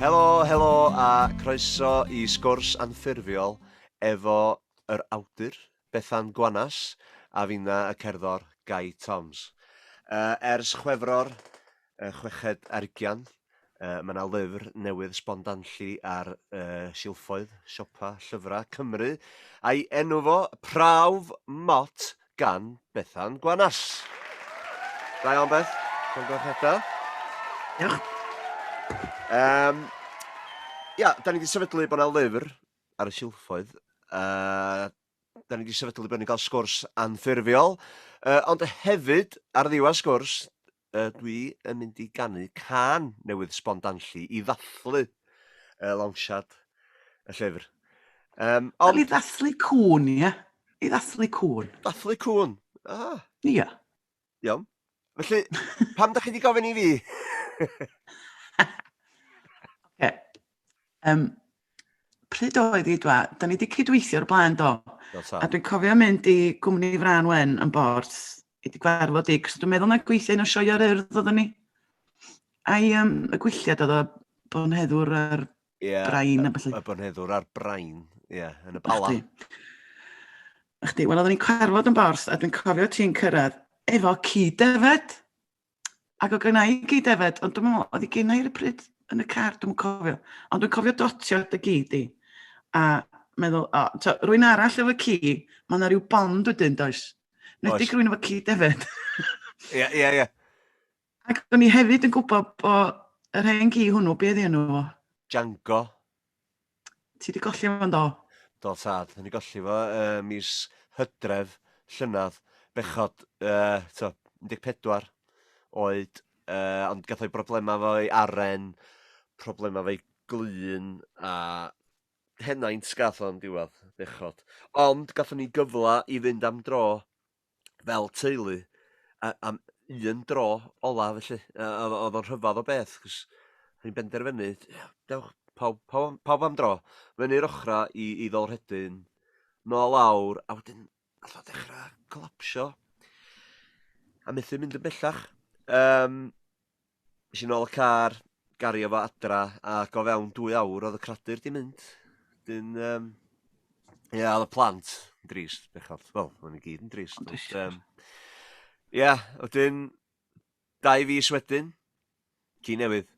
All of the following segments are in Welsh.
Helo a croeso I sgwrs anffurfiol efo yr awdur, Bethan Gwanas, a finna y cerddor Gai Toms. Ers Chwefror 60 mae yna lyfr newydd sbondanllu ar silffoedd, siopa, llyfrau Cymru, a'i enw fo Prawf MOT gan Bethan Gwanas. Da iawn, Beth? Dwi'n gwerthuda. Diolch. Ia, da ni wedi sefydlu bod yna lyfr ar y silffoedd. Da ni wedi sefydlu bod ni'n cael sgwrs anffurfiol. Ond hefyd, ar ddiwedd sgwrs, dwi yn mynd I ganu can newydd sbondanllu I ddathlu lawsiad y llyfr. Ond I ddathlu cwn, ie? I ddathlu cwn. Dathlu cwn? Ia. Iawn. Felly, pam da chi wedi gofyn I fi? Pryd oedd I dwa? Da ni wedi cydweithio o'r blaen do. A dwi'n cofio mynd I gwmni Fran Wen yn Mawrth. I di gwarfod I, cos dwi'n meddwl na gweithio un o sioio'r urdd oedden ni. A'i y gwylltiad oedd o bonheddwr ar brain. Y bonheddwr ar brain, yn y bala. Chdi, wel oedden ni'n cwarfod yn Mawrth a dwi'n cofio ti'n cyrraedd efo cyd-defed. Ac o gynna I cyd-defed, ond dwi'n meddwl, oedd I gynna i'r pryd yn y car, dwi'n cofio. Ond dwi'n cofio dotio dy gyd I. A meddwl, rwy'n arall efo ci, mae yna rhyw bond wedyn, does? Nedig rwy'n efo cyd-defed. Ie. Ac o'n I hefyd yn gwybod bod yr hen gi hwnnw, be ydi enw fo? Django. Ti wedi golli fo'n do? Do, tad. O'n I golli fo mis Hydref, llynadd, bechod 14 oed, ond gath o'i broblema fo'i aren, problema fo'i glun, a henaint gath o'n diwedd, bechod. Ond gathon ni gyfla I fynd am dro fel teulu, am un dro ola felly, oedd o'n rhyfedd o beth, cos ni'n benderfynu, dewch, pawb am dro, fyny'r ochra I ddolrhedyn, nôl lawr, a wedyn, nath o dechrau colapsio, a methu mynd yn bellach. Nes I nôl y car, gario fo adra, ac o fewn 2 awr oedd y cradur di mynd. Dyn, oedd y plant yn drist, bechod. Wel, o'n I gyd yn drist. Wedyn, 2 fis wedyn, ci newydd.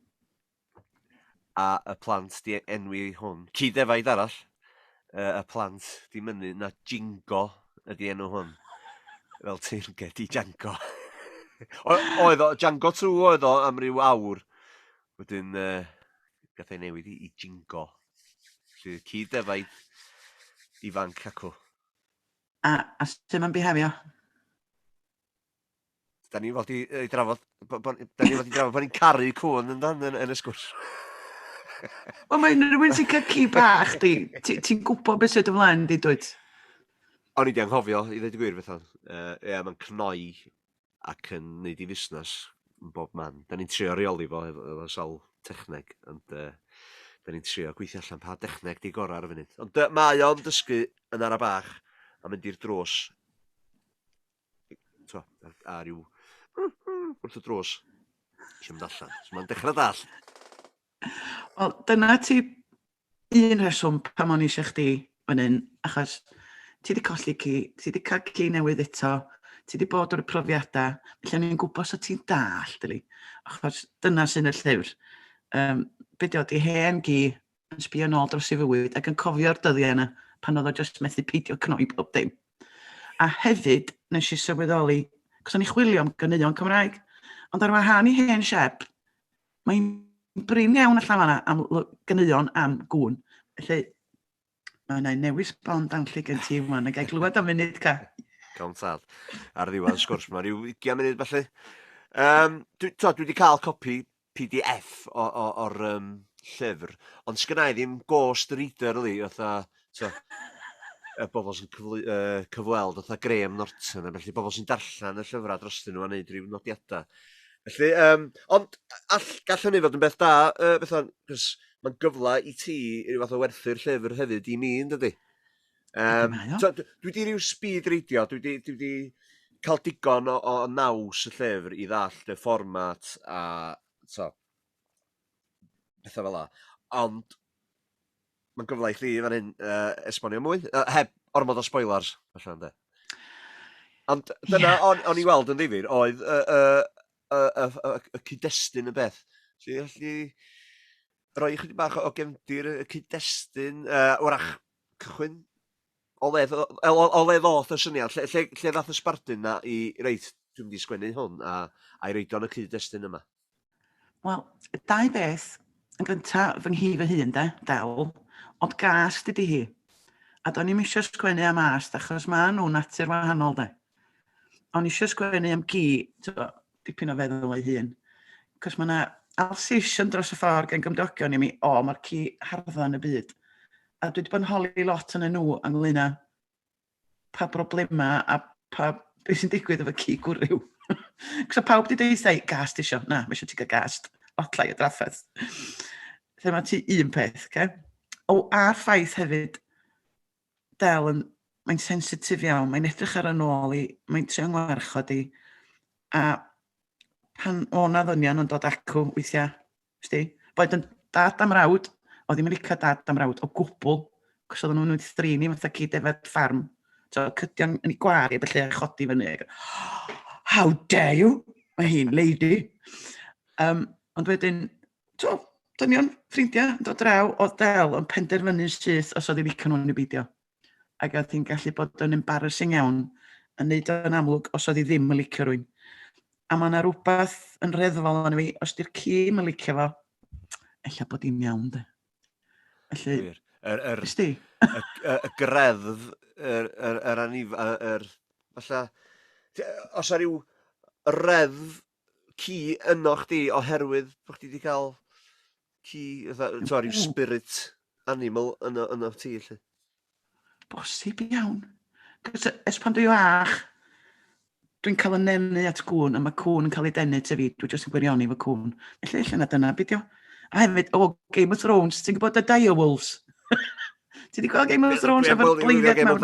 A y plant di enwi hwn. Cyd-defaid arall. Y plant di mynnu na Jingo ydi enw hwn. Fel teyrnged I Django. Oedd o, Django 2 oedd o am ryw awr. Wedyn, gath ei newid I Jingo. Cyd-defaid ifanc acw. A sy'n ma'n bihafio? Da ni fod I drafod bod ni'n caru cwn yn y sgwrs. Wel, mae'n rhywun sy'n cael ci bach, ti'n gwybod beth sydd ymlaen, di dwyt? O'n I di anghofio, I ddweud y gwir Bethan. Mae'n cnoi ac yn neud I fusnes yn bob man. Da ni'n trio reoli fo efo sawl techneg, ond da ni'n trio gweithio allan pa dechneg di gorau ar y funud. Ond mae o'n dysgu yn ara bach a mynd i'r drws. A ryw wrth y drws. Eisiau mynd allan. So mae'n dechrau dall. Wel, dyna ti un reswm pam o'n I eisiau chdi fan hyn, achos ti wedi colli ci, ti wedi cael ci newydd eto, ti wedi bod o'r profiadau, felly ni'n gwybod sut ti'n dall, dyli. Achos dyna sy'n y llyfr. Be di o, di hen gi yn sbio nôl dros I fywyd ac yn cofio'r dyddiau yna pan oedd o jyst methu peidio cnoi bob dim. A hefyd, nes I sylweddoli, cos o'n I chwilio am ganeuon Cymraeg, ond ar wahan I hen siep, mae'n brin iawn allan fanna am ganeuon am gŵn. Felly, mae yna newis bond anllu gen ti yma, a gai glwad am munud ca. Gawn tad. Ar ddiwedd y sgwrs yma, rhyw 20 munud falle. Dwi wedi cael copi PDF o'r llyfr, ond sgynna I ddim ghost reader li, y bobl sy'n cyfweld, Graham Norton, a felly bobl sy'n darllen y llyfrau drostyn nhw a wneud rhyw nodiadau. Felly, ond gallwn ni fod yn beth da, Bethan, cos mae'n gyfla I ti, ryw fath o werthu'r llyfr hefyd I mi, ynddi? Dwi wedi rhyw speed readio, dwi wedi cael digon o naws y llyfr I ddallt y fformat a pethau fel la. Ond mae'n gyfle i chi fan hyn esbonio mwy. Heb ormod o spoilers, allan de. Ond dyna o'n i weld yn ddifur, oedd y cyd-destun y beth. So, allu roi chydig bach o gefndir y cyd-destun, wrach cychwyn o le ddoth y syniad. Lle ddath y sbardun na i, reit, dwi'n mynd i sgwennu hwn, a'i reid o'n y cyd-destun yma. Wel, dau beth, yn gyntaf fy nghi fy hun, Del, ond gas dydy hi. A do'n i'm eisiau sgwennu am ast, achos mae nhw'n natur wahanol, de. O'n eisiau sgwennu am gi, dipyn o feddwl o'i hun. Cos mae yna Alsatian dros y ffordd gen gymdogion i mi, mae'r ci harddon y byd. A dwi wedi bod yn holi lot yn nhw ynglyn â pa broblema a beth sy'n digwydd efo ci gwrw. Cos pawb wedi dweud, gast isio. Na, mae eisiau ti gael gast. Otlai o draffaeth. Lle mae ti un peth, okay? A'r ffaith hefyd, Del, mae'n sensitif iawn, mae'n edrych ar y nôl i, mae'n trio ngwarchod i, a pan o'na ddynion yn dod acw weithiau, boed yn dad am rawd, o ddim yn licio dad am rawd o gwbl, cos oedden nhw'n wedi thrini fatha cyd efo ffarm, cydion yn ei gwari, felly a chodi fyny. How dare you? Mae hi'n lady. Ond wedyn, dynion ffrindiau yn dod draw o Del yn penderfynu'n syth os oedd ei licio nhw'n ei beidio. Ac oedd hi'n gallu bod yn embarrassing iawn yn neud o'n amlwg os oedd hi ddim yn licio rwy'n. A mae yna rhywbeth yn reddfol yn fi, os di'r ci yn licio fo, ella bod hi'n iawn, de. Felly, ysdi? Y greddf, yr anif, falle, os ar ryw reddf ci yno chdi oherwydd bod chdi wedi cael ci, ryw spirit animal yno ti, lle. Bosib iawn. Cos es pan dwi'n ach, dwi'n cael y nenu at gŵn, a mae cŵn yn cael ei denu te fi, dwi'n jyst yn gwirioni fo cŵn. Felly na dyna, beth yw? A hefyd, Game of Thrones, ti'n gwybod y direwolves? Ti wedi gweld Game of Thrones efo'r bleiddiad mawr?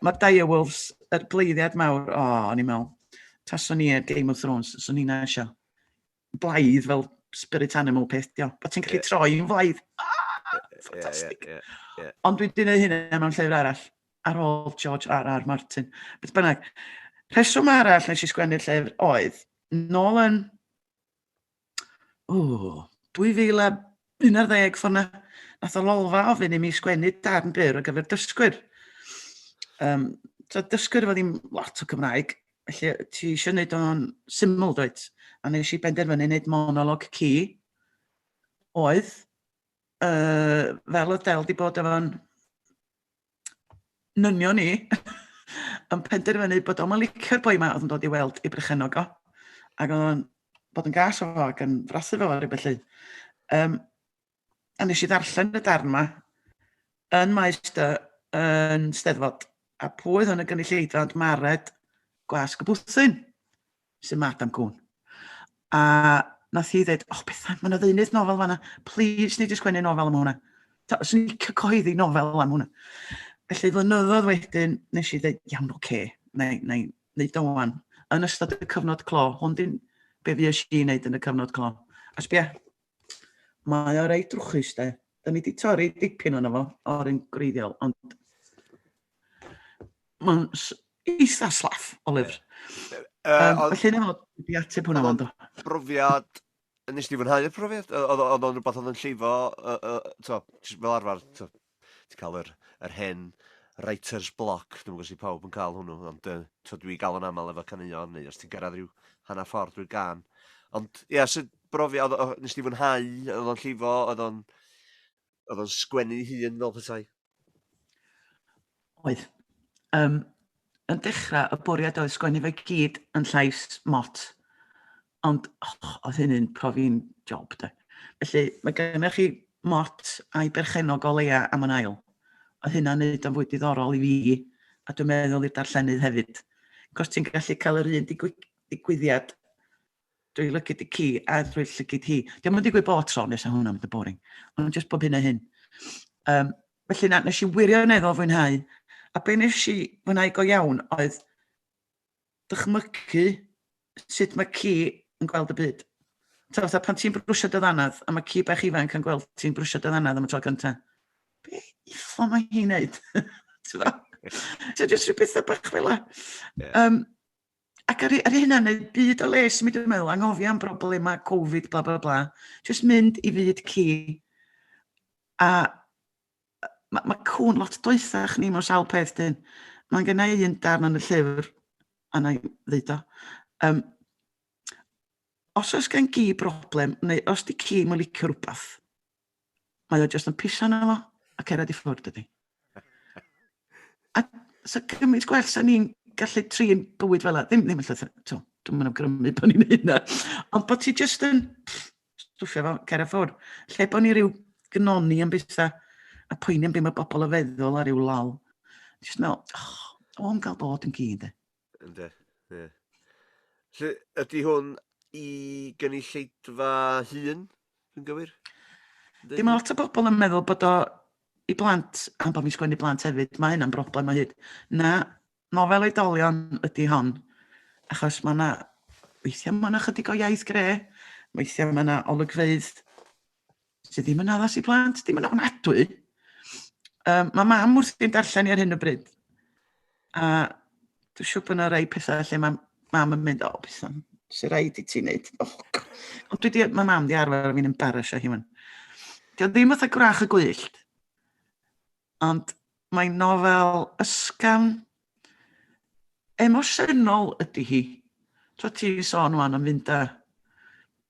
Mae'r direwolves, yr bleiddiad mawr, o'n i'n meddwl, tason ni Game of Thrones, so ni'n eisiau blaidd fel spirit animal peth, bod ti'n gallu troi'n flaidd. Ffantastig. Ond dwi wedi gwneud hynny mewn llyfr arall, ar ôl George R.R. Martin. Beth bynnag, rheswm arall nes i sgwennu'r llyfr oedd, nôl yn 2011 ffona, nath o lolfa ofyn i mi sgwennu darn byr ar gyfer dysgwyr. Dysgwyr efo ddim lot o Cymraeg, felly ti eisiau gwneud o'n syml, dweud. A nes i benderfynu wneud monolog ci, oedd, fel y Del di bod efo'n nynio ni, yn penderfynu bod o'n licio'r boi yma oedd yn dod i weld i brychenog o, ac oedd o'n bod yn gas o fo ac yn frasu fo ar y belly. A nes i ddarllen y darn yma yn maes yn Steddfod, a pwy oedd yn y gynulleidfa ond Mared Gwas Gybwthyn, sy'n Madam Cwn. A nath hi ddweud, Bethan, mae'n ddeunydd nofel fanna, please nid i sgwennu nofel am hwnna. Swn i'n cyhoeddi nofel am hwnna. Felly flynyddoedd wedyn, nes i ddweud, iawn, neu neud o wan. Yn ystod y cyfnod clo, hwn di'n be fi eisiau i wneud yn y cyfnod clo. A sbia, mae o reit drwchus, de. Da ni wedi torri dipyn o'na fo, o'r un gwreiddiol, ond mae'n eitha slaff o lyfr. Felly na fod, wedi ateb hwnna fo'n do. Brofiad, nes ti fwynhau y profiad? Oedd o'n rhywbeth oedd yn llifo, fel arfer, ti'n cael yr hen writer's block, dwi'n gwybod si pawb yn cael hwnnw, ond dwi gael yn aml efo caneuon, neu os ti'n gyrraedd rhyw hanner ffordd drwy'r gan. Ond, sy'n brofiad, nes ti fwynhau, oedd o'n llifo, oedd o'n sgwennu hun fel petai? Oedd. Yn dechrau, y bwriad oedd sgwennu fe gyd yn llais MOT. Ond oedd hynny'n profi'n job, de. Felly, mae gennych chi MOT a'i berchenog o leia am yn ail. Oedd hynna'n neud o'n fwy diddorol i fi, a dwi'n meddwl i'r darllenydd hefyd. Cos ti'n gallu cael yr un digwyddiad drwy lygyd i ci a drwy lygyd hi. Diolch yn digwydd bod tro nes a hwnna'n mynd y boring. Ond jyst bob hyn a hyn. Felly nes i wirioneddol fwynhau. A be nes i fwynhau go iawn oedd dychmygu sut mae ci yn gweld y byd. Pan ti'n brwsio dy ddanadd, a mae ci bach ifanc yn gweld ti'n brwsio dy ddanadd am y tro gyntaf. Be uffo mae hi'n neud? So, jyst rhyw bethau bach fel la. Ac ar hynna, neu byd o les, mi dwi'n meddwl, anghofio am broblema Covid, bla bla bla, jyst mynd i fyd ci, a mae cwn lot doethach ni mewn sawl peth dyn. Mae'n gynna i un darn yn y llyfr, a na i ddeud o. Os oes gen gi broblem, neu os di ci mae'n licio rhywbeth, mae o jyst yn piso na fo, a cerad i ffwrdd ydi. A so gymaint gwell sa ni'n gallu trin bywyd fel yna, ddim yn llythyr, dwi'n mynd awgrymu bod ni'n neud yna, ond bod ti jyst yn stwffio fo, cerad ffwrdd, lle bod ni rhyw gnoni am bethau, a poeni am beth mae bobl o feddwl a ryw lol. Jyst meddwl, o'n gael bod yn gi, ynddi. Ynddi, ie. Lle ydy hwn i gynulleidfa hun, yn gywir? Dim lot o bobl yn meddwl bod o i blant, am bod fi'n sgwennu blant hefyd, mae hynna'n broblem o hyd. Na, nofel oedolion ydy hon, achos mae yna, weithiau mae yna chydig o iaith gre, weithiau mae yna olygfeydd sydd ddim yn addas i blant, ddim yn ofnadwy. Mae mam wrthi'n darllen i ar hyn o bryd, a dwi'n siŵr bod yna rei pethau lle mae mam yn mynd, Bethan, sy'n rhaid i ti wneud. Ond mae mam di arfer fi'n embarrassio hi man. Dio ddim fatha gwrach y gwyllt, ond mae'n nofel ysgafn emosiynol ydy hi. Tro ti sôn wan am fynd â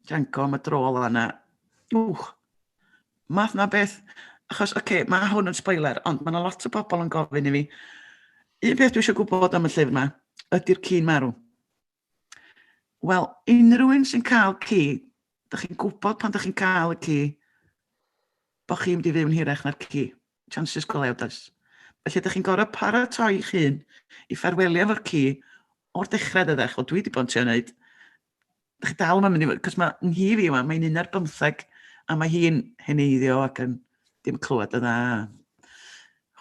Django am y dro yna. Math na beth, achos, mae hwn yn spoiler, ond mae yna lot o bobl yn gofyn i fi. Un beth dwi eisiau gwybod am y llyfr yma, ydy'r ci'n marw. Wel, unrhyw un sy'n cael ci, da chi'n gwybod pan da chi'n cael y ci, bod chi'n mynd i fyw'n hirach na'r ci. Chances go lew does. Felly, da chi'n gorau paratoi eich hun i ffarwelio efo'r ci o'r dechrau ddech. Wel, dwi wedi bod yn trio wneud. Da chi dal yma'n mynd i... Cos mae hi fi yma, mae'n 11 a mae hi'n heneiddio ac yn dim clywed y dda.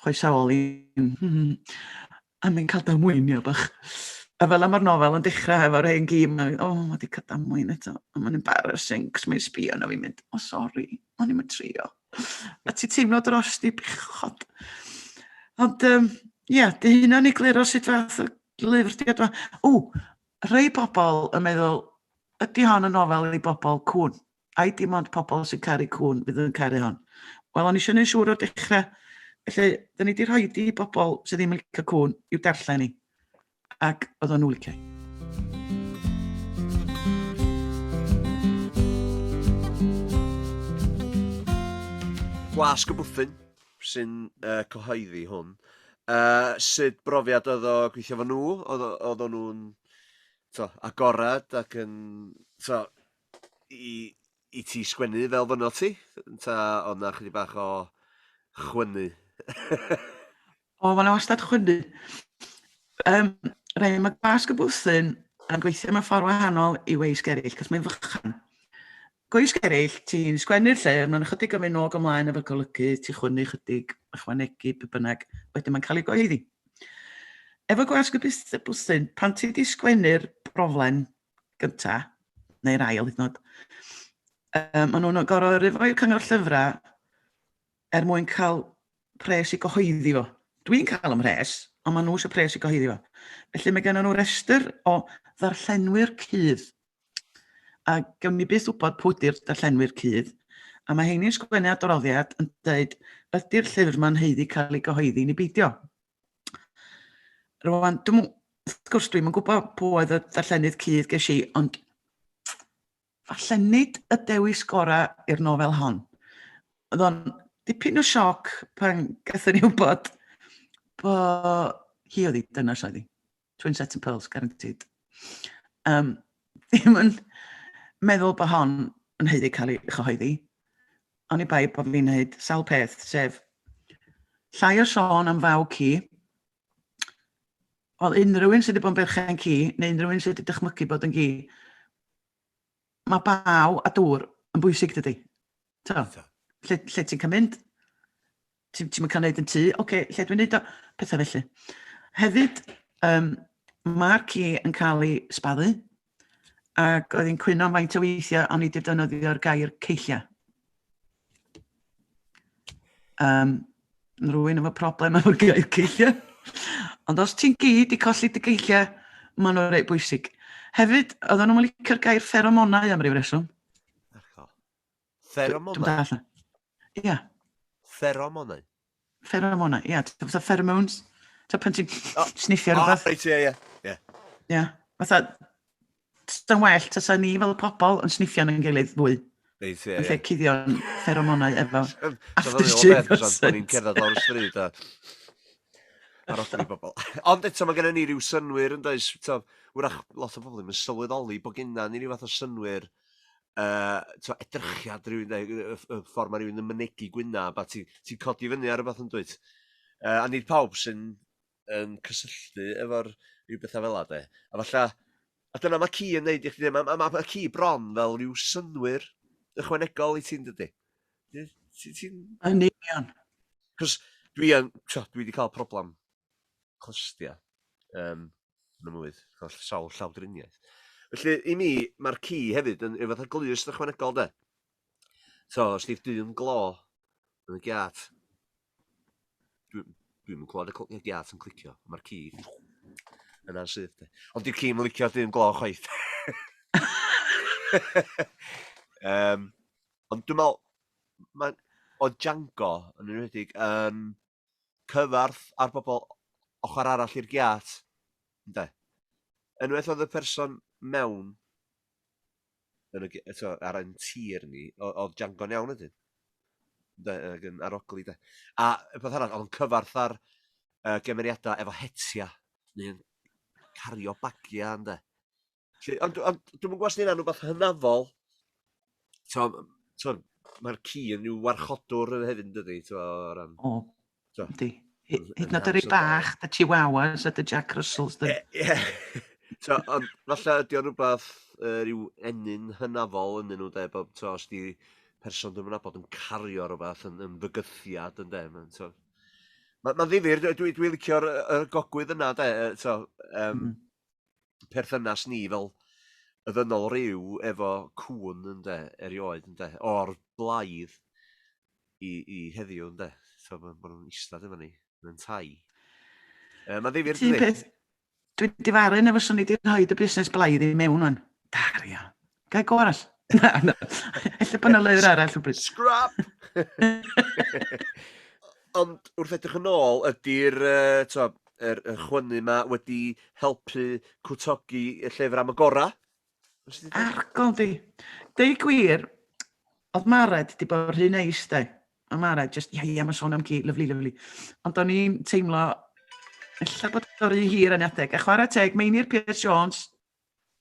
Chwaesaol i'n... A mae'n cael damweinio bach. A fel am o'r nofel yn dechrau efo'r hen gi, mae wedi cael damwain eto. A mae'n embarrassing, cos mae'n sbio na fi'n mynd, sori, o'n i'n trio. A ti teimlo dros di bichod. Ond, di hynna'n egluro sut fath o lyfr di adwa. Rhai pobl yn meddwl, ydy hon yn nofel i bobl cwn. A dim ond pobl sy'n caru cwn fydd yn caru hon. Wel, o'n eisiau neud siŵr o'r dechrau. Felly, da ni wedi rhoi i bobl sydd ddim yn licio cwn i'w darllen ni. Ac oedd o'n nhw licio. Gwasg y Bwthyn, sy'n cyhoeddi hwn. Sut brofiad oedd o gweithio fo nhw? Oedd o'n nhw'n agorad ac yn... I ti sgwennu fel fyno ti? Oedd na chydig bach o chwynnu? Mae yna wastad chwynnu. Mae Gwasg y Bwthyn yn gweithio mewn ffordd wahanol i weisg eraill, cos mae'n fychan. Gweisg eraill, ti'n sgwennu'r llyfr, mae'n ychydig o fynd og ymlaen efo'r golygu, ti'n chwynnu ychydig, ychwanegu, be bynnag, wedyn mae'n cael ei gyhoeddi. Efo Gwasg y Bwthyn, pan ti wedi sgwennu'r broflen gyntaf, neu'r ail hyd yn oed, maen nhw'n gorau rifo'i'r cyngor llyfrau mwyn cael pres i gyhoeddi fo. Dwi'n cael ymhres, ond maen nhw eisiau pres i gyhoeddi fo. Felly mae gen nhw restr o ddarllenwyr cudd. A gawn ni byth wybod pwy ydy'r darllenwyr cudd. A mae heini'n sgwennu adroddiad yn dweud, ydy'r llyfr ma'n heiddi cael ei gyhoeddi neu beidio. Rwan, wrth gwrs dwi'n gwybod pwy oedd y darllenydd cudd ges i, ond falle nid y dewis gorau i'r nofel hon. Oedd o'n dipyn o sioc pan gathon ni wybod bod hi oedd hi, dyna sydd hi. Twin set and pearls, guaranteed. Ddim yn meddwl bod hon yn heiddi cael ei chyhoeddi. Ond i bai bod fi'n neud sawl peth, sef llai o sôn am faw ci. Wel, unrhyw un sydd wedi bod yn berchen ci, neu unrhyw un sydd wedi dychmygu bod yn gi, mae baw a dŵr yn bwysig dydy. Lle ti'n cael mynd? Ti'n cael gwneud yn tŷ? Lle dwi'n neud o? Pethau felly. Hefyd, mae'r ci yn cael ei spaddu, Ac oedd hi'n cwyno faint o weithiau o'n i wedi defnyddio'r gair ceillia. Rwy'n efo problem efo'r gair ceillia. Ond os ti'n gyd i colli dy geillia, maen nhw'n reit bwysig. Hefyd, oedden nhw'n licio'r gair pheromonau am ryw reswm. Pheromonau? Dwi'n dall. Ia. Pheromonau? Pheromonau, ia. Fatha pheromones. Ta pan ti'n sniffio rhywbeth. Reit, ie. Ia. Fatha, ta'n well, tasa ni fel pobl yn sniffio yn gilydd fwy. Reit, ie. Yn lle cuddio'n pheromonau efo aftershave. Bod ni'n cerdded lawr y stryd a arogli bobl. Ond eto mae gennym ni ryw synwyr yn does. Wrach lot o bobl yn sylweddoli bod gennym ni ryw fath o synwyr edrychiad rhywun, y ffordd mae rhywun yn mynegu gwynaf a ti'n codi fyny ar rhywbeth yn dweud. A nid pawb sy'n cysylltu efo'r rhyw bethau fel de. A falla, a dyna mae ci yn neud i chdi, mae ci bron fel rhyw synwyr ychwanegol i ti'n dydy. Yn union. Cos dwi wedi cael problem clustia yn y mwydd, cael sawl llawdriniaeth. Felly, i mi, mae'r ci hefyd yn fath o glust ychwanegol, de. So, os di'r dyn glo yn y giat, dwi'n clywed y giat yn clicio, mae'r ci yna sydd, de. Ond di'r ci yn licio dyn glo chwaith. Ond dwi'n meddwl, o Django yn enwedig cyfarth ar bobl ochr arall i'r giat, ynde. Unwaith oedd y person mewn ar ein tir ni, oedd Django'n iawn ydyn. Yn arogli, de. A beth arall, oedd yn cyfarth ar gymeriadau efo hetia, neu'n cario bagia, ynde. Ond dwi'n gwybod os ni'n rhywbeth hynafol, mae'r ci yn rhyw warchodwr hefyd, dydy. O, ydy. Hyd yn oed yr ei bach, y Chihuahuas a dy Jack Russells. Ie. Ond falle ydy o'n rhywbeth rhyw enyn hynafol yn nhw, de, bod os di person dwi'n nabod yn cario rhywbeth yn fygythiad, yn de. Mae'n ddifyr, dwi'n licio'r gogwydd yna, de, perthynas ni fel y ddynol ryw efo cwn, yn de, erioed, yn de, o'r blaidd i heddiw, yn de. Mae nhw'n eistedd efo ni, yn tai. Mae'n ddifyr, dydi? Dwi'n difarin efo sy'n ni wedi rhoi y busnes blaidd i mewn o'n. Daria. Gai Toms. Na. Ella bod yna lyfr arall o bryd. Scrap! Ond wrth edrych yn ôl, ydy'r chwynnu yma wedi helpu cwtogi y llyfr am y gora? Argol di. Dei gwir, oedd Mawrth wedi bod rhy neis, de. A Mawrth, mae sôn am ci, lyflu. Ond o'n i'n teimlo, ella bod o'r hir yn adeg. A chwarae teg, Meinir Pierce Jones,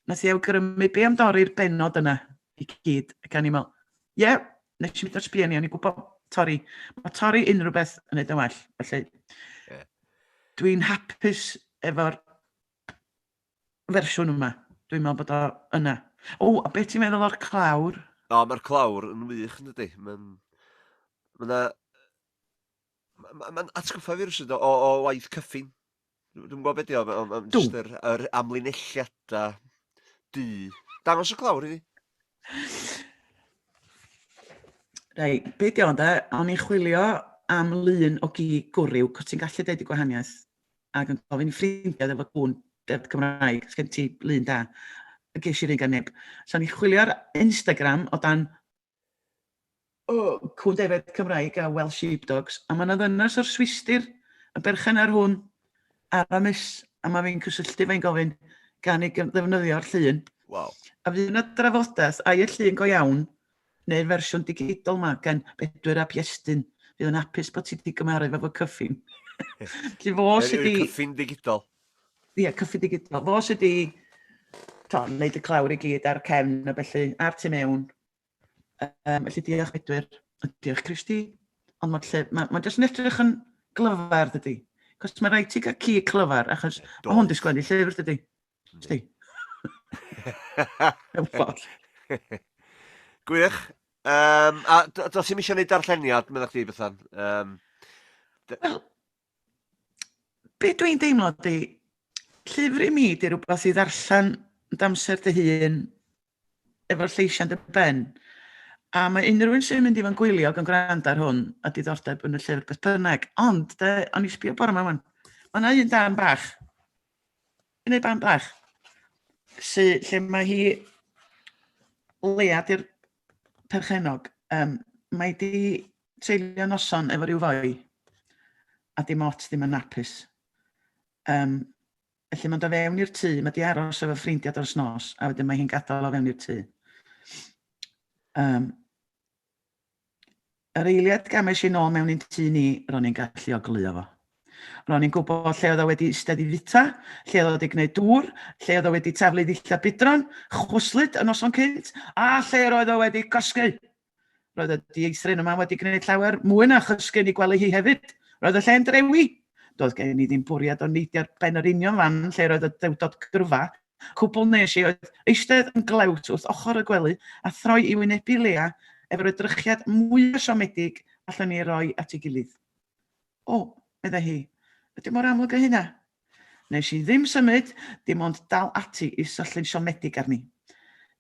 nath i awgrymu be am dorri'r benod yna i gyd. Ac o'n i'n meddwl, nes i mynd o'r sbienni, o'n i'n gwybod torri. Mae torri unrhyw beth yn neud yn well. Felly, dwi'n hapus efo'r fersiwn yma. Dwi'n meddwl bod o yna. A beth ti'n meddwl o'r clawr? Mae'r clawr yn wych, yn dydi. Mae'n atgoffa fi rwysyd o waith cyffin. Dwi'n gwybod beth di o, jyst yr amlinelliadau du. Dangos y clawr i fi. Rai, beth di o'n da, o'n i'n chwilio am lun o gi gwrw, cos ti'n gallu deud i gwahaniaeth, ac yn gofyn i ffrindiau efo gwn deddf Cymraeg, sgen ti lun da, a ges i'r un gan neb. So o'n i'n chwilio ar Instagram o dan cwn defed Cymraeg a Welsh Sheepdogs, a mae'n ddynas o'r Swistir yn berchen ar hwn Aramis, a mae fi'n cysylltu fe'n gofyn gan i ddefnyddio'r llun. Wow. A fydd yna drafodaeth ai y llun go iawn, neu'r fersiwn digidol yma gan Bedwyr a Piestyn. Fydd yn hapus bod ti wedi gymaru efo cyffin. Cyffin digidol. Ie, cyffin digidol. Fo sydd wedi wneud y clawr i gyd ar cefn, a felly ar tu mewn. Felly diolch Bedwyr, diolch Christy. Ond mae'n jyst yn edrych yn glyfar, dydy. Cos mae rhaid ti gael ci clyfar, achos mae hwn di sgwennu llyfr, dydy. Sti? Gwych. A dos i'n eisiau gwneud darlleniad, meddwl chdi, Bethan? Wel, be dwi'n deimlo di, Llyfr y Mi di rhywbeth i ddarllen yn amser dy hun efo'r lleisiant y ben. A mae unrhyw un sy'n mynd i fan gwyliog yn gwrando ar hwn a diddordeb yn y llyfr beth bynnag. Ond, o'n i sbio bore yma wan. Mae yna un dan bach. Un dan bach. Lle mae hi lead i'r perchenog. Mae di treulio noson efo rhyw foi. A dim ot ddim yn napus. Felly mae'n dod fewn i'r tŷ. Mae di aros efo ffrindiau dros nos. A wedyn mae hi'n gadael o fewn i'r tŷ. Yr eiliad games i nôl mewn i'n tŷ ni, ro'n i'n gallu ogleuo fo. Ro'n i'n gwybod lle oedd o wedi eistedd i fita, lle oedd o wedi gwneud dŵr, lle oedd o wedi taflu ddilla bydron, chwslyd y noson cynt, a lle roedd o wedi cosgu. Roedd y dieithrin yma wedi gwneud llawer mwy na chysgu i gwely hi hefyd. Roedd y lle'n drewi. Doedd gen i ddim bwriad o neidio ar ben yr union fan lle roedd y dewdod gyrfa. Cwbl nes i oedd eistedd yn glewt wrth ochr y gwely a throi i wynebu Lea efo'r edrychiad mwy siomedig allan ni roi at ei gilydd. O, medda hi, ydy mor amlwg o hynna? Nes i ddim symud, dim ond dal ati i syllun siomedig arni.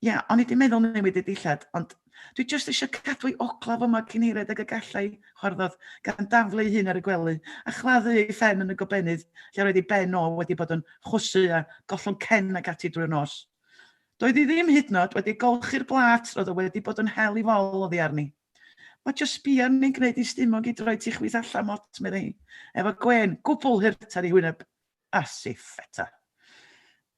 Ia, o'n i di meddwl newid y dillad, ond dwi jyst eisiau cadw ei oglaf yma cynhiriad ag y gallai chwarddodd gan daflu hun ar y gwely a chladdu ei ffen yn y gobenydd lle roedd ei ben o wedi bod yn chwsu a gollon cen ag ati drwy'r nos. Doedd hi ddim hyd yn oed wedi golchi'r blat roedd o wedi bod yn hel i fol oddi arni. Mae jyst sbio ni'n gwneud i stumog i droi ti chwith allan mot, medda hi. Efo gwen, gwbl hyrt ar ei hwyneb. A siff eta.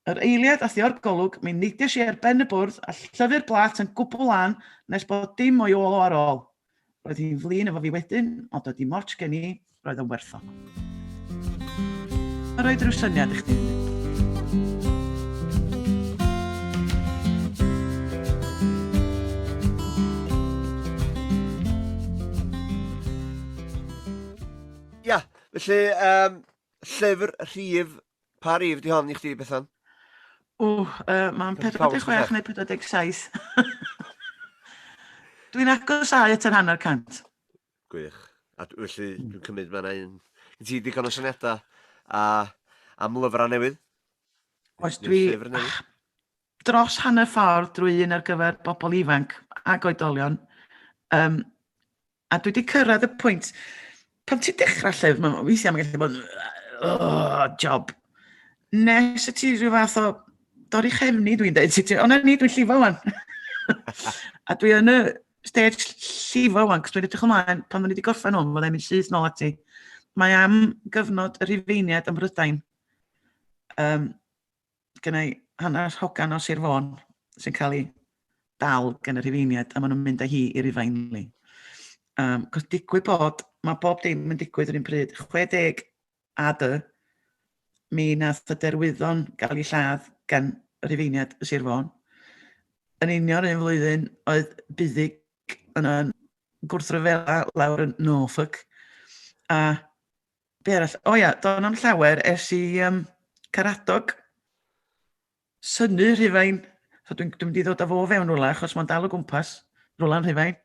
Yr eiliad a thio'r golwg, mi neidiais i ar ben y bwrdd a llyfr blat yn gwbl lan nes bod dim o'i ôl o ar ôl. Roedd hi'n flin efo fi wedyn, ond oedd dim ots gen i, roedd yn werthol. Mae'n rhoi rhyw syniad i chdi. Ia, felly, llyfr rhif, pa rhif di hon i chdi, Bethan? Mae'n 46 neu 47. Dwi'n agosau at yr hanner cant. Gwych. A felly, dwi'n cymryd mae'na un. Ti digon o syniadau am lyfrau newydd? Oes, dwi dros hanner ffordd drwy un ar gyfer bobl ifanc ac oedolion. A dwi wedi cyrraedd y pwynt. Pan ti'n dechrau llyfr, weithiau mae'n gallu bod job. Nes y ti rhyw fath o dorri chefni dwi'n dweud. Ond ni dwi'n llifo wan. A dwi yn y stage llifo wan, cos dwi'n edrych ymlaen, pan wedi gorffen hwn, fydda'n mynd syth nôl ati. Mae am gyfnod y Rhufeiniad ym Mhrydain. Gynnau hanner hogan o Sir Fôn sy'n cael ei dal gen y Rhufeiniad, a maen nhw'n mynd â hi i Rhufainli. Cos digwydd bod, mae bob dim yn digwydd yr un pryd. 60 AD, mi nath y derwyddon gael ei lladd gan y Rhufeiniad y Sir Fôn. Yn union un flwyddyn oedd buddig yn gwrthryfela lawr yn Norfolk. A be arall? O ia, do'n am llawer ers i Caradog synnu Rhufain. So dwi'n mynd i ddod â fo fewn rwla, achos mae'n dal o gwmpas rwla'n Rhufain.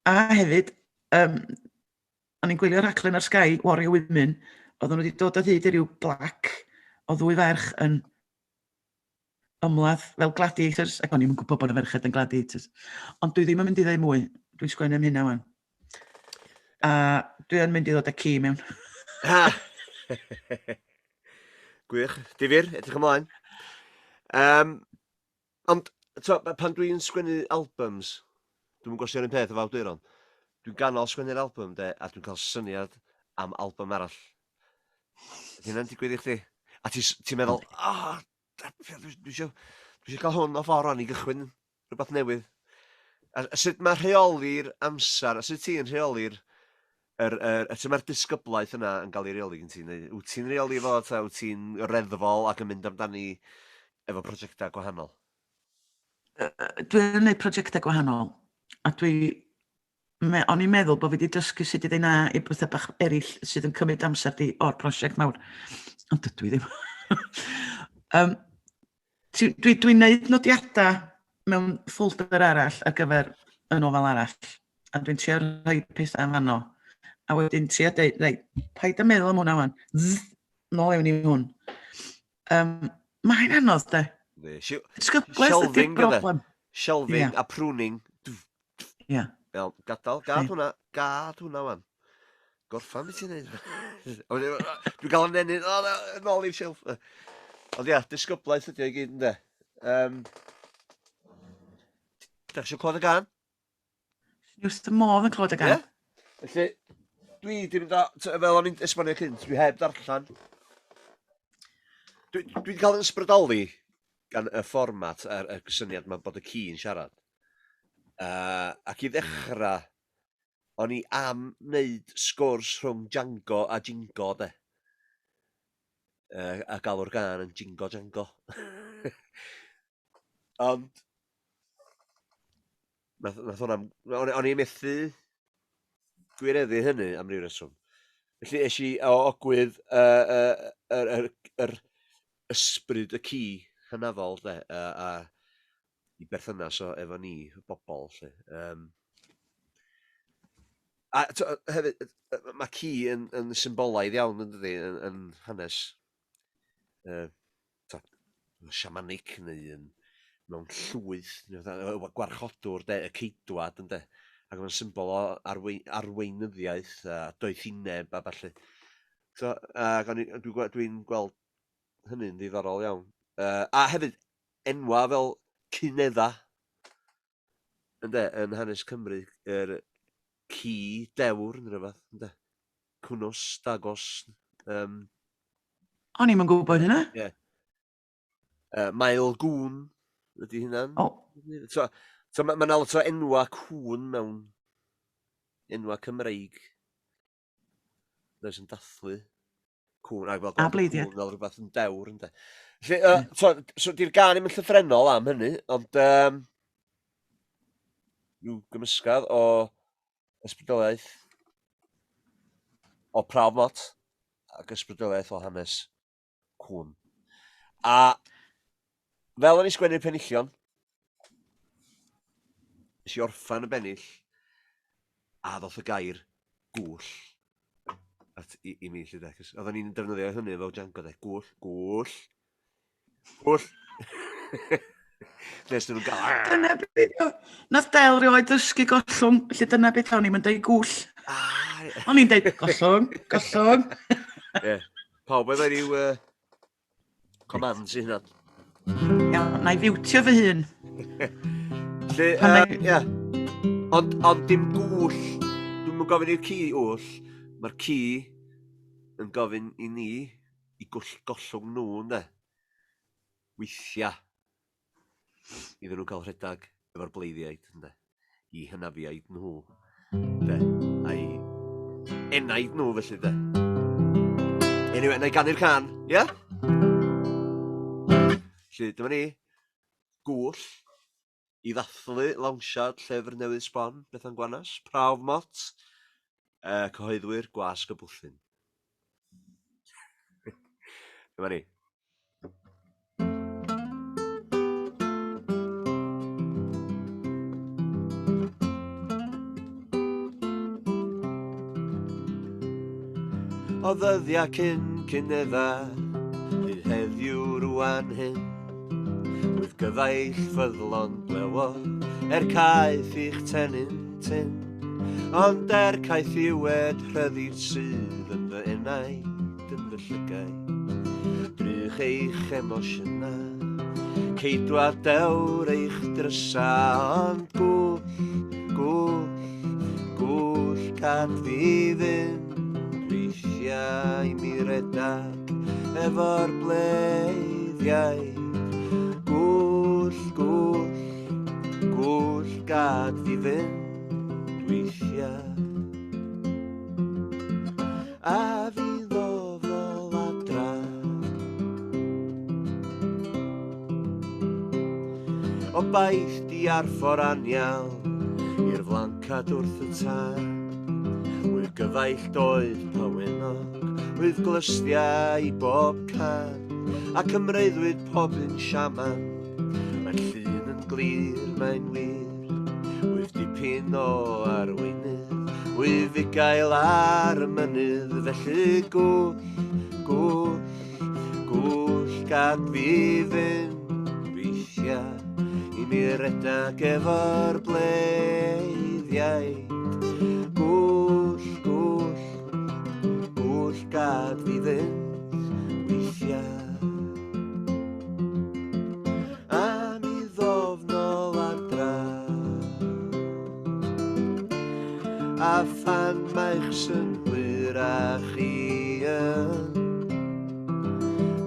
A hefyd, o'n i'n gwylio rhaglen ar Sky, Warrior Women, oedden nhw wedi dod o hyd i ryw blac o ddwy ferch yn ymladd fel gladiators, ac o'n i'n gwybod bod y ferched yn gladiators. Ond dwi ddim yn mynd i ddweud mwy, dwi'n sgwennu am hynna wan. A dwi yn mynd i ddod â ci mewn. Gwych, difyr, edrych ymlaen. Ond, pan dwi'n sgwennu albums, dwi'n gwybod sy'n un peth o awduron. Dwi'n ganol sgwennu'r album, a dwi'n cael syniad am album arall. Ydy hynna'n digwydd i chdi? A ti'n meddwl, dwi eisiau cael hwn o ffordd o'n i gychwyn rhywbeth newydd. A sut mae rheoli'r amser, a sut ti'n rheoli'r mae'r disgyblaeth yna yn cael ei reoli gen ti? Wyt ti'n reoli fo, ta wyt ti'n reddfol ac yn mynd amdani efo prosiectau gwahanol? Dwi'n gwneud prosiectau gwahanol, a o'n i'n meddwl bod fi wedi dysgu sut i ddweud na i bethau bach eraill sydd yn cymryd amser di o'r prosiect mawr. Ond dydw i ddim. Dwi'n gwneud nodiadau mewn ffolder arall ar gyfer y nofel arall. A dwi'n trio rhoi pethau am fanno. A wedyn trio dweud, paid â meddwl am hwnna wan. Nôl ewn i hwn. Mae'n anodd, de. Disgyblaeth ydy'r broblem. shelving Ie. a pruning. Ie. Fel, gad hwnna wan. Gorffan beth ti'n neud? Dwi'n gael yn enyn, yn ôl i'r shelf. Ond ia, disgyblaeth ydi o i gyd, ynddo. Da chi eisiau clod y gan? Just y modd yn clod y gan. Felly, dwi di mynd fel o'n i'n esbonio cynt, dwi heb darllen. Dwi wedi cael yn ysbrydoli gan y fformat, y syniad yma bod y ci yn siarad. Ac i ddechrau, o'n i am wneud sgwrs rhwng Django a Jingo, de. A galw'r gan yn Jingo Django. Ond, nath o'n i methu gwireddu hynny am ryw reswm. Felly eisi o ogwydd yr ysbryd y ci hynafol, de, a i berthynas efo ni, y bobl, lle. A hefyd, mae ci yn symbolaidd iawn, ynddi, yn hanes siamanic neu mewn llwyth, gwarchodwr, de, y ceidwad, ynddi. Ac mae'n symbol o arweinyddiaeth a doethineb a falle. Ac dwi'n gweld hynny'n ddiddorol iawn. A hefyd, enwa fel cynedda, yn hanes Cymru, yr ci dewr yn rhywbeth, ynddo? Cwnws, dagos. O'n i'm yn gwybod hynna. Ie. Mael gŵn ydy hynna'n. So mae'n lot o enwa cŵn mewn enwa Cymreig. Does yn dathlu cŵn. A bleidiau. Cŵn fel rhywbeth yn dewr, ynddo? So di'r gan i'm yn llythrenol am hynny, ond rhyw gymysgedd o ysbrydoliaeth o Prawf MOT ac ysbrydoliaeth o hanes cŵn. A fel o'n i sgwennu'r penillion, nes i orffan y bennill, a ddoth y gair gwll i mi, lle de. Oedden ni'n defnyddio hynny fel Django, de. Gwll. Nes dyn nhw'n gael... Dyna beth o. Nath Del rioed dysgu gollwng, felly dyna beth o'n i'n dweud gwll. O'n i'n dweud gollwng. Ie. Pawb efo ryw commands i hynna. Iawn, na i fiwtio fy hun. Ond dim gwll. Dwi'n mynd gofyn i'r ci wll. Mae'r ci yn gofyn i ni i gollwng nhw, ynddo? Weithiau. Iddyn nhw cael rhedag efo'r bleiddiaid, ynddo? I hynafiaid nhw. A'i enaid nhw, felly, de. Anyway, na i ganu'r can, ie? Felly, dyma ni. Gwll. I ddathlu lawnsiad llyfr newydd sbon, Bethan Gwanas. Prawf MOT. Cyhoeddwyr Gwasg y Bwthyn. Dyma ni. O ddyddia cynedda, fydd heddiw rwan hyn. Wydd gyfaill ffyddlon blewog, caeth i'ch tenyn. Ond caeth iwed rhyddi'r sydd yn fy enaid, yn fy llygau. Drych eich emosiynau, ceidwad dewr eich drysa, ond gwll gad fi fynd. Weithiau i mi redag efo'r bleiddiaid. Gwll gad fi fynd weithiau. A fi ddofol adra. O baith di arffor anial i'r flancad wrth y tân. Wydd gyfaill doedd pawenog, wydd glystiau i bob can, ac ymreiddwyd pob un siaman. Mae'r llun yn glir, mae'n wir, wydd dipyn o arweinydd, wydd i gael ar y mynydd, felly gwll gad fi fynd weithiau, i ni redag efo'r bleiddiaid. Gwll, gwll, gwll gad fi fynd weithiau. A mi ddofnol adra. A phan mae'ch synhwyr a chi yn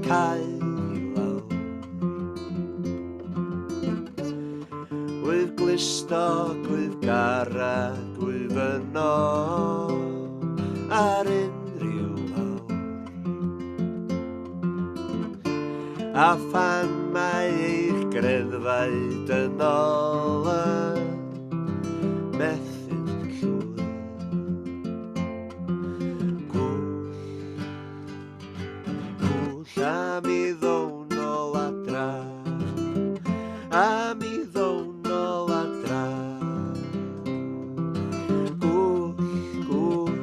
cael i lawr. Wydd glistog, wydd garad, wydd yno ar unrhyw awr. A phan mae eich greddfaid yn ôl yn methu'n llwyr. Gwll a mi ddownol adra, a mi ddownol adra. Gwll, gwll,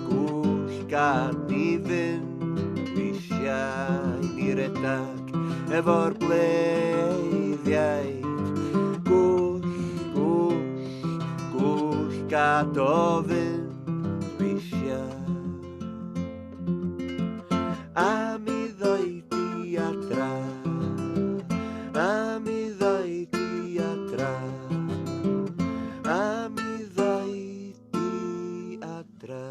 gwll gad ni fynd weithiau ni redag efo'r bleiddiaid. Gwll, gwll, gwll gad o fynd weithiau. A mi ddoedi adra, a mi ddoedi adra, a mi ddoedi adra.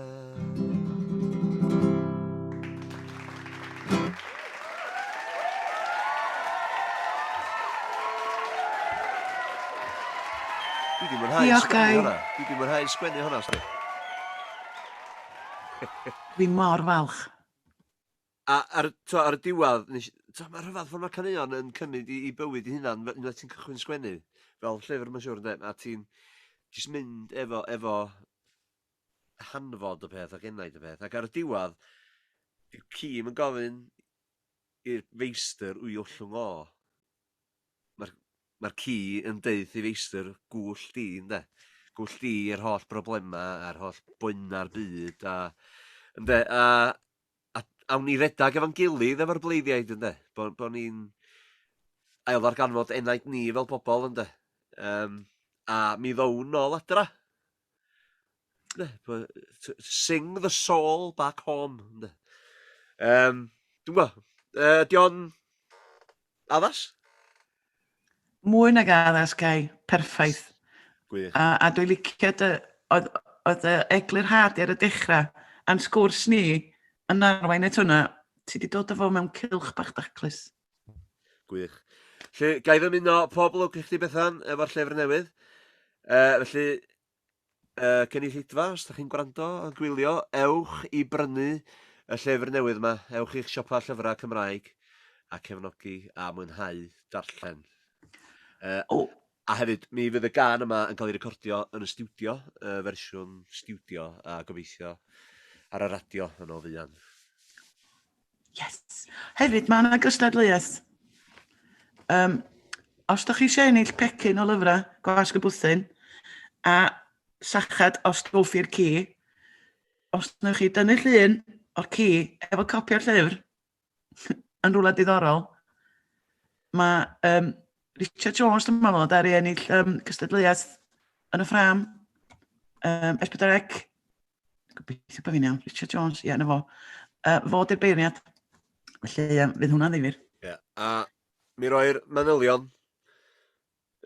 Dwi 'di mwynhau Diolch, sgwennu Gai. hwnna. Dwi 'di mwynhau sgwennu hwnna, sdi. Dwi mor falch. A ar y diwedd, mae rhyfedd ffordd mae caneuon yn cymryd i bywyd i hunan, unwaith ti'n cychwyn sgwennu, fel llyfr mae'n siŵr, ynde, a ti'n jyst mynd efo hanfod y peth ac enaid y peth, ac ar y diwedd, di'r ci yn gofyn i'r feistr wy ollwng o. Mae'r ci yn deud i feistr gwll di, ynde? Gwll di yr holl broblema, a'r holl bwyna'r byd, ynde, awn ni redag efo'n gilydd efo'r bleiddiaid, ynde? Bo ni'n ail ddarganfod enaid ni fel pobl, ynde? A mi ddown nôl adra. Sing the soul back home, ynde? Dwi'n gwybod, di o'n addas? Mwy nag addas, Gai. Perffaith. Gwych. A dwi'n licio oedd y eglurhad ar y dechrau a'n sgwrs ni yn arwain at hwnna. Ti wedi dod o fo mewn cylch bach daclus. Gwych. Felly, gai ddymuno pob lwc i chdi Bethan efo'r llyfr newydd. Felly, cynulleidfa, os da chi'n gwrando yn gwylio, ewch i brynu y llyfr newydd yma. Ewch i'ch siopa llyfrau Cymraeg a cefnogi a mwynhau darllen. A hefyd, mi fydd y gan yma yn cael ei recordio yn y stiwdio, fersiwn stiwdio, a gobeithio ar y radio yn o fuan. Yes. Hefyd, mae yna gystadleuaeth. Os da chi eisiau ennill pecyn o lyfrau Gwasg y Bwthyn a sachad o stwff i'r ci, os wnewch chi dynnu llun o'r ci efo copi o'r llyfr yn rhywle diddorol, mae Richard Jones yn meddwl ar ei ennill gystadleuaeth yn y ffram, S4C, gobeithio bod fi'n iawn, Richard Jones, ia, na fo, fod i'r beirniad. Felly, fydd hwnna'n ddifur. Yeah. A mi roi'r manylion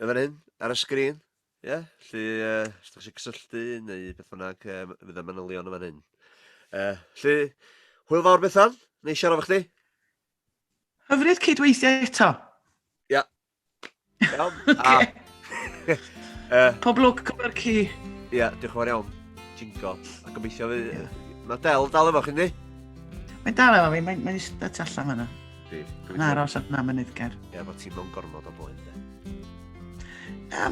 yn fan hyn, ar y sgrin. Yeah. Felly, os da chi cysylltu neu beth bynnag, fydd y manylion yn fan hyn. Felly, hwyl fawr Bethan, neu siarad efo chdi? Hyfryd cydweithio eto. Ia. Iawn. Pob lwc gyda'r ci. Ia, diolch yn fawr iawn. Jingo. A gobeithio fi... Mae Del dal efo chi, ni? Mae'n dal efo fi, mae'n eistedd allan fan'na. Yn aros ar na mynyddgar. Ia, bod ti'n mewn gormod o boen, de.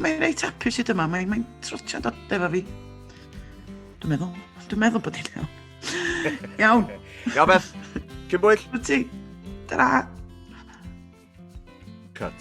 Mae'n reit hapus i dyma, mae'n trwtio dod efo fi. Dwi'n meddwl bod hi'n iawn. Iawn. Iawn, Beth. Cyn bwyll. Ti. Tara. Cut.